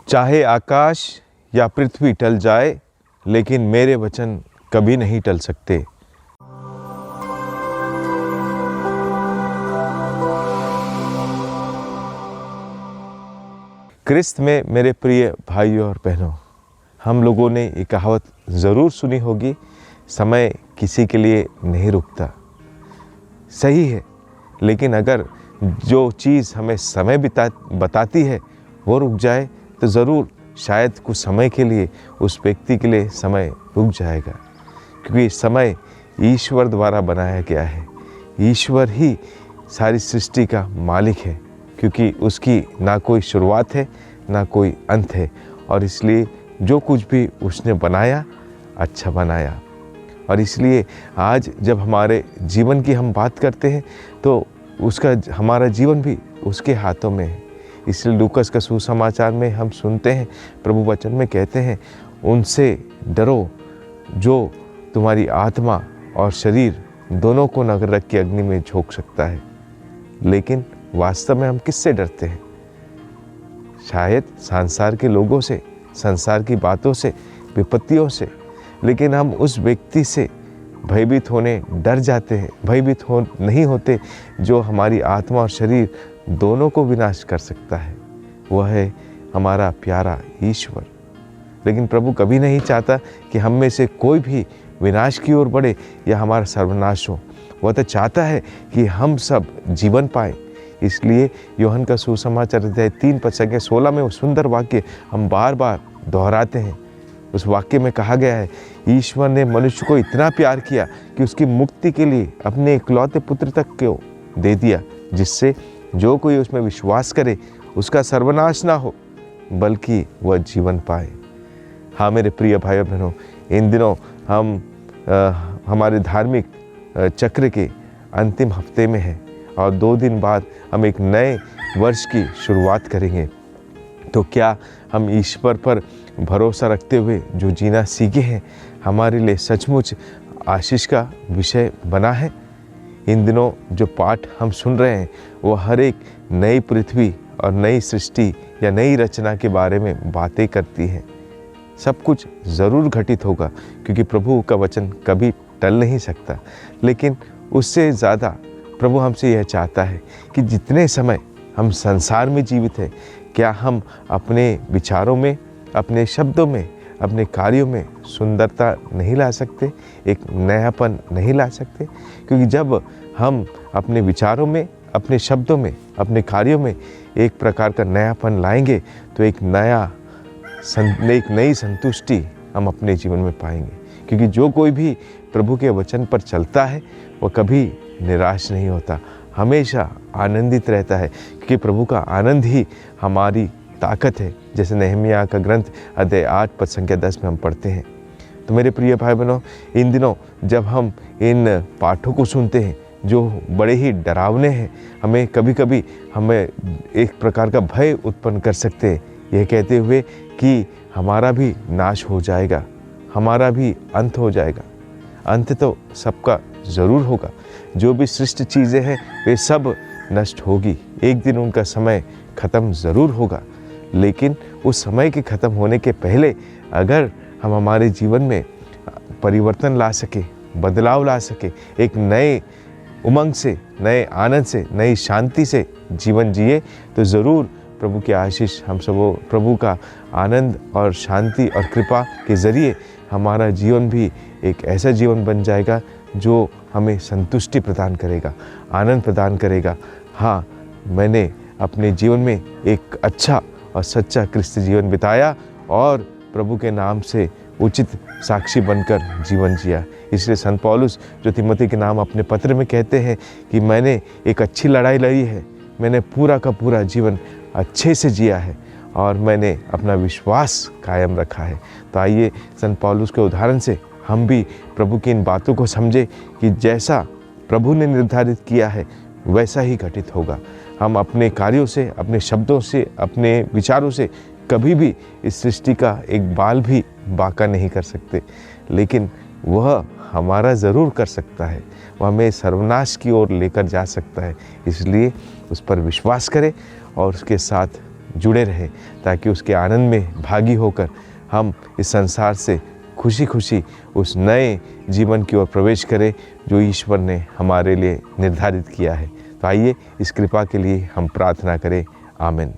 चाहे आकाश या पृथ्वी टल जाए, लेकिन मेरे वचन कभी नहीं टल सकते। क्रिस्त में मेरे प्रिय भाइयों और बहनों, हम लोगों ने ये कहावत ज़रूर सुनी होगी, समय किसी के लिए नहीं रुकता। सही है, लेकिन अगर जो चीज़ हमें समय बताती है वो रुक जाए तो ज़रूर शायद कुछ समय के लिए उस व्यक्ति के लिए समय रुक जाएगा, क्योंकि समय ईश्वर द्वारा बनाया गया है। ईश्वर ही सारी सृष्टि का मालिक है, क्योंकि उसकी ना कोई शुरुआत है ना कोई अंत है, और इसलिए जो कुछ भी उसने बनाया अच्छा बनाया। और इसलिए आज जब हमारे जीवन की हम बात करते हैं तो उसका हमारा जीवन भी उसके हाथों में है। इसलिए लूकास का सुसमाचार में हम सुनते हैं, प्रभु वचन में कहते हैं, उनसे डरो जो तुम्हारी आत्मा और शरीर दोनों को नरक की अग्नि में झोंक सकता है। लेकिन वास्तव में हम किससे डरते हैं? शायद संसार के लोगों से, संसार की बातों से, विपत्तियों से, लेकिन हम उस व्यक्ति से भयभीत होने डर जाते हैं, भयभीत नहीं होते जो हमारी आत्मा और शरीर दोनों को विनाश कर सकता है। वह है हमारा प्यारा ईश्वर। लेकिन प्रभु कभी नहीं चाहता कि हम में से कोई भी विनाश की ओर बढ़े या हमारा सर्वनाश हो। वह तो चाहता है कि हम सब जीवन पाए। इसलिए यूहन्ना का सुसमाचार अध्याय 3:16 में वो सुंदर वाक्य हम बार बार दोहराते हैं। उस वाक्य में कहा गया है, ईश्वर ने मनुष्य को इतना प्यार किया कि उसकी मुक्ति के लिए अपने इकलौते पुत्र तक को दे दिया, जिससे जो कोई उसमें विश्वास करे उसका सर्वनाश ना हो बल्कि वह जीवन पाए। हाँ मेरे प्रिय भाइयों बहनों, इन दिनों हम हमारे धार्मिक चक्र के अंतिम हफ्ते में हैं और 2 दिन बाद हम एक नए वर्ष की शुरुआत करेंगे। तो क्या हम ईश्वर पर भरोसा रखते हुए जो जीना सीखे हैं हमारे लिए सचमुच आशीष का विषय बना है? इन दिनों जो पाठ हम सुन रहे हैं वो हर एक नई पृथ्वी और नई सृष्टि या नई रचना के बारे में बातें करती हैं। सब कुछ ज़रूर घटित होगा, क्योंकि प्रभु का वचन कभी टल नहीं सकता। लेकिन उससे ज़्यादा प्रभु हमसे यह चाहता है कि जितने समय हम संसार में जीवित हैं, क्या हम अपने विचारों में, अपने शब्दों में, अपने कार्यों में सुंदरता नहीं ला सकते, एक नयापन नहीं ला सकते? क्योंकि जब हम अपने विचारों में, अपने शब्दों में, अपने कार्यों में एक प्रकार का नयापन लाएंगे तो एक नई संतुष्टि हम अपने जीवन में पाएंगे। क्योंकि जो कोई भी प्रभु के वचन पर चलता है वह कभी निराश नहीं होता, हमेशा आनंदित रहता है, क्योंकि प्रभु का आनंद ही हमारी ताकत है। जैसे नहमिया का ग्रंथ अध्याय 8:10 में हम पढ़ते हैं। तो मेरे प्रिय भाई बहनों, इन दिनों जब हम इन पाठों को सुनते हैं जो बड़े ही डरावने हैं, हमें कभी कभी हमें एक प्रकार का भय उत्पन्न कर सकते हैं, यह कहते हुए कि हमारा भी नाश हो जाएगा, हमारा भी अंत हो जाएगा। अंत तो सबका ज़रूर होगा। जो भी सृष्ट चीज़ें हैं वे सब नष्ट होगी, एक दिन उनका समय ख़त्म ज़रूर होगा। लेकिन उस समय के ख़त्म होने के पहले अगर हम हमारे जीवन में परिवर्तन ला सके, बदलाव ला सके, एक नए उमंग से, नए आनंद से, नई शांति से जीवन जिए, तो ज़रूर प्रभु की आशीष हम सबों, प्रभु का आनंद और शांति और कृपा के ज़रिए हमारा जीवन भी एक ऐसा जीवन बन जाएगा जो हमें संतुष्टि प्रदान करेगा, आनंद प्रदान करेगा। हाँ, मैंने अपने जीवन में एक अच्छा और सच्चा क्रिस्त जीवन बिताया और प्रभु के नाम से उचित साक्षी बनकर जीवन जिया। इसलिए संत पौलुस जो तिमोथी के नाम अपने पत्र में कहते हैं कि मैंने एक अच्छी लड़ाई लड़ी है, मैंने पूरा का पूरा जीवन अच्छे से जिया है और मैंने अपना विश्वास कायम रखा है। तो आइए संत पौलुस के उदाहरण से हम भी प्रभु की इन बातों को समझे कि जैसा प्रभु ने निर्धारित किया है वैसा ही घटित होगा। हम अपने कार्यों से, अपने शब्दों से, अपने विचारों से कभी भी इस सृष्टि का एक बाल भी बांका नहीं कर सकते, लेकिन वह हमारा ज़रूर कर सकता है, वह हमें सर्वनाश की ओर लेकर जा सकता है। इसलिए उस पर विश्वास करें और उसके साथ जुड़े रहें, ताकि उसके आनंद में भागी होकर हम इस संसार से खुशी खुशी उस नए जीवन की ओर प्रवेश करें जो ईश्वर ने हमारे लिए निर्धारित किया है। तो आइए इस कृपा के लिए हम प्रार्थना करें। आमीन।